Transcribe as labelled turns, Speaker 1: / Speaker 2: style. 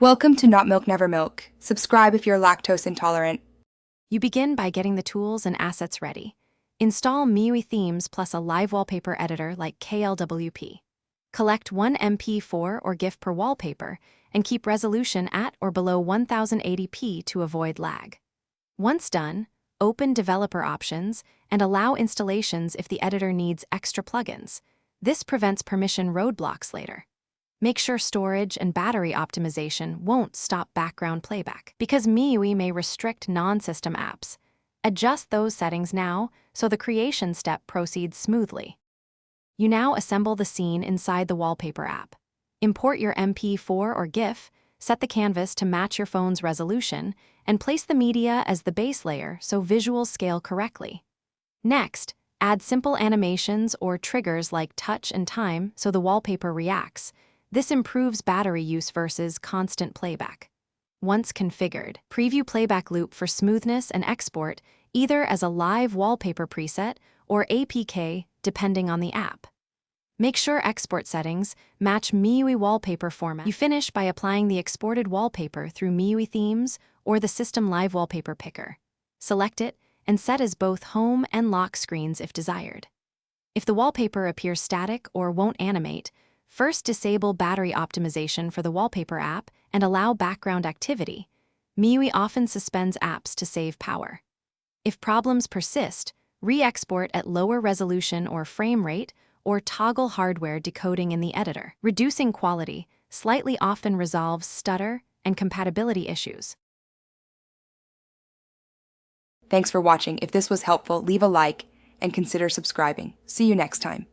Speaker 1: Welcome to Not Milk Never Milk. Subscribe if you're lactose intolerant.
Speaker 2: You begin by getting the tools and assets ready. Install MIUI themes plus a live wallpaper editor like KLWP. Collect one MP4 or GIF per wallpaper and keep resolution at or below 1080p to avoid lag. Once done, open developer options and allow installations if the editor needs extra plugins. This prevents permission roadblocks later. Make sure storage and battery optimization won't stop background playback, because MIUI may restrict non-system apps. Adjust those settings now so the creation step proceeds smoothly. You now assemble the scene inside the Wallpaper app. Import your MP4 or GIF, set the canvas to match your phone's resolution, and place the media as the base layer so visuals scale correctly. Next, add simple animations or triggers like touch and time so the wallpaper reacts. This improves battery use versus constant playback. Once configured, preview playback loop for smoothness and export either as a live wallpaper preset or APK depending on the app. Make sure export settings match MIUI wallpaper format. You finish by applying the exported wallpaper through MIUI themes or the system live wallpaper picker. Select it and set as both home and lock screens if desired. If the wallpaper appears static or won't animate, first disable battery optimization for the Wallpaper app and allow background activity. MIUI often suspends apps to save power. If problems persist, re-export at lower resolution or frame rate or toggle hardware decoding in the editor. Reducing quality slightly often resolves stutter and compatibility issues.
Speaker 1: Thanks for watching. If this was helpful, leave a like and consider subscribing. See you next time.